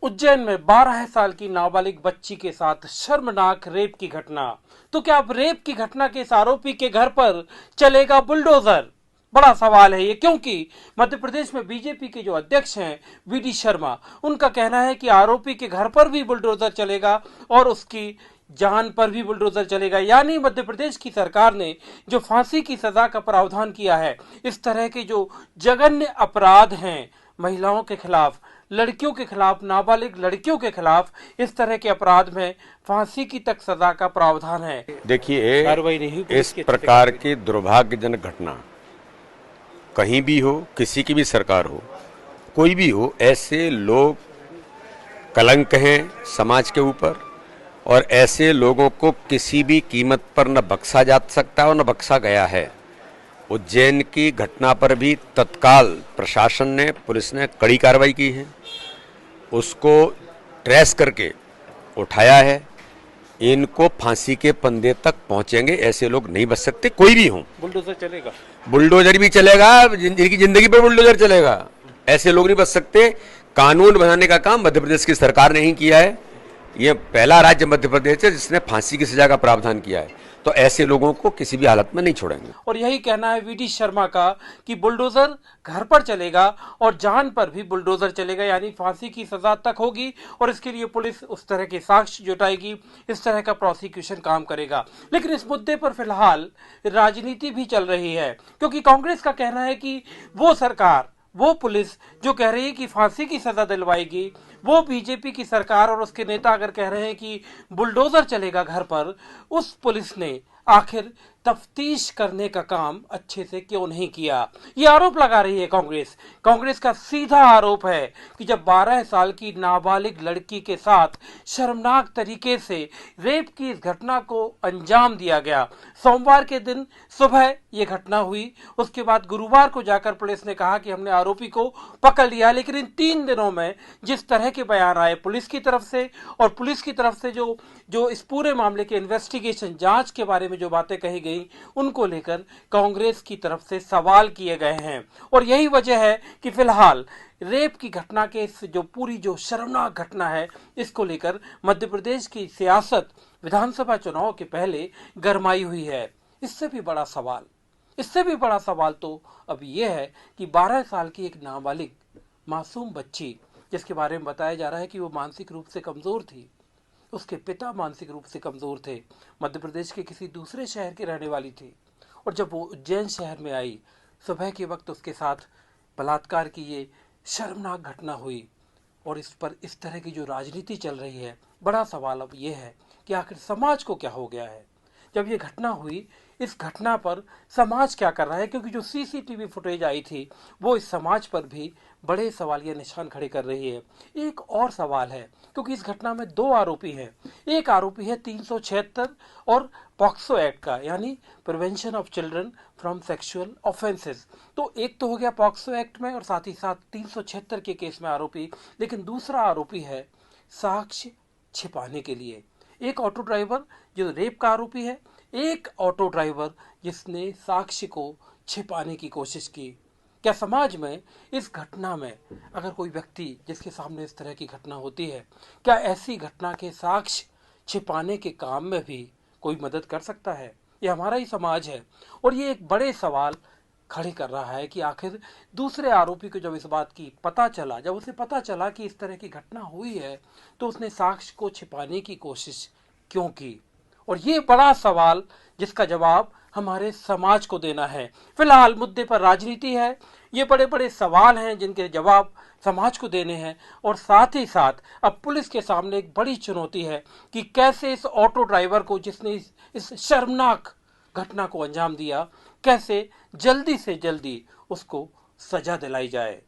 उज्जैन में 12 साल की नाबालिग बच्ची के साथ शर्मनाक रेप की घटना। तो क्या अब रेप की घटना के इस आरोपी के घर पर चलेगा बुलडोजर? बड़ा सवाल है ये, क्योंकि मध्य प्रदेश में बीजेपी के जो अध्यक्ष हैं वीडी शर्मा, उनका कहना है कि आरोपी के घर पर भी बुलडोजर चलेगा और उसकी जान पर भी बुलडोजर चलेगा। यानी मध्य प्रदेश की सरकार ने जो फांसी की सजा का प्रावधान किया है, इस तरह के जो जघन्य अपराध हैं महिलाओं के खिलाफ, लड़कियों के खिलाफ, नाबालिग लड़कियों के खिलाफ, इस तरह के अपराध में फांसी की तक सजा का प्रावधान है। देखिए, कार्रवाई नहीं हुई। इस प्रकार की दुर्भाग्यजनक घटना कहीं भी हो, किसी की भी सरकार हो, कोई भी हो, ऐसे लोग कलंक हैं समाज के ऊपर और ऐसे लोगों को किसी भी कीमत पर न बख्शा जा सकता और न बख्शा गया है। उज्जैन की घटना पर भी तत्काल प्रशासन ने, पुलिस ने कड़ी कार्रवाई की है, उसको ट्रेस करके उठाया है। इनको फांसी के फंदे तक पहुंचेंगे, ऐसे लोग नहीं बच सकते, कोई भी हो। बुलडोजर चलेगा, बुलडोजर भी चलेगा, जिनकी जिंदगी पर बुलडोजर चलेगा। ऐसे लोग नहीं बच सकते। कानून बनाने का काम मध्य प्रदेश की सरकार ने ही किया है। ये पहला राज्य मध्य प्रदेश है जिसने फांसी की सजा का प्रावधान किया है, तो ऐसे लोगों को किसी भी हालत में नहीं छोड़ेंगे। और यही कहना है वीडी शर्मा का कि बुलडोजर घर पर चलेगा और जान पर भी बुलडोजर चलेगा, यानी फांसी की सजा तक होगी और इसके लिए पुलिस उस तरह के साक्ष्य जुटाएगी, इस तरह का प्रोसिक्यूशन काम करेगा। लेकिन इस मुद्दे पर फिलहाल राजनीति भी चल रही है, क्योंकि कांग्रेस का कहना है कि वो सरकार, वो पुलिस जो कह रही है कि फांसी की सजा दिलवाएगी, वो बीजेपी की सरकार और उसके नेता अगर कह रहे हैं कि बुलडोजर चलेगा घर पर, उस पुलिस ने आखिर तफ्तीश करने का काम अच्छे से क्यों नहीं किया? ये आरोप लगा रही है कांग्रेस। कांग्रेस का सीधा आरोप है कि जब 12 साल की नाबालिग लड़की के साथ शर्मनाक तरीके से रेप की इस घटना को अंजाम दिया गया, सोमवार के दिन सुबह ये घटना हुई, उसके बाद गुरुवार को जाकर पुलिस ने कहा कि हमने आरोपी को पकड़ लिया। लेकिन इन 3 दिनों में जिस तरह के बयान आए पुलिस की तरफ से और पुलिस की तरफ से जो इस पूरे मामले के इन्वेस्टिगेशन, जांच के बारे में जो बातें कही गई, उनको लेकर कांग्रेस की तरफ से सवाल किए गए हैं। और यही वजह है कि फिलहाल रेप की घटना के इस जो पूरी जो शर्मनाक घटना है, इसको लेकर मध्य प्रदेश की सियासत विधानसभा चुनाव के पहले गरमाई हुई है। इससे भी बड़ा सवाल तो अब यह है कि 12 साल की एक नाबालिग मासूम बच्ची, जिसके बारे में बताया जा रहा है कि वो मानसिक रूप से कमजोर थी, उसके पिता मानसिक रूप से कमजोर थे, मध्य प्रदेश के किसी दूसरे शहर की रहने वाली थी, और जब वो उज्जैन शहर में आई, सुबह के वक्त उसके साथ बलात्कार की ये शर्मनाक घटना हुई और इस पर इस तरह की जो राजनीति चल रही है। बड़ा सवाल अब ये है कि आखिर समाज को क्या हो गया है? जब ये घटना हुई, इस घटना पर समाज क्या कर रहा है? क्योंकि जो सीसीटीवी फुटेज आई थी वो इस समाज पर भी बड़े सवालिया निशान खड़े कर रही है। एक और सवाल है, क्योंकि इस घटना में 2 आरोपी हैं। एक आरोपी है 376 और पॉक्सो एक्ट का, यानी prevention of children from sexual offences. तो एक तो हो गया पॉक्सो एक्ट में और साथ ही साथ 376 के केस में आरोपी, लेकिन दूसरा आरोपी है साक्ष्य छिपाने के लिए। एक ऑटो ड्राइवर जो रेप का आरोपी है, एक ऑटो ड्राइवर जिसने साक्ष्य को छिपाने की कोशिश की। क्या समाज में इस घटना में अगर कोई व्यक्ति जिसके सामने इस तरह की घटना होती है, क्या ऐसी घटना के साक्ष्य छिपाने के काम में भी कोई मदद कर सकता है? ये हमारा ही समाज है और ये एक बड़े सवाल खड़े कर रहा है कि आखिर दूसरे आरोपी को जब इस बात की जब उसे पता चला कि इस तरह की घटना हुई है, तो उसने साक्ष्य को छिपाने की कोशिश क्यों की? और ये बड़ा सवाल जिसका जवाब हमारे समाज को देना है। फिलहाल मुद्दे पर राजनीति है, ये बड़े बड़े सवाल हैं जिनके जवाब समाज को देने हैं। और साथ ही साथ अब पुलिस के सामने एक बड़ी चुनौती है कि कैसे इस ऑटो ड्राइवर को, जिसने इस शर्मनाक घटना को अंजाम दिया, कैसे जल्दी से जल्दी उसको सजा दिलाई जाए।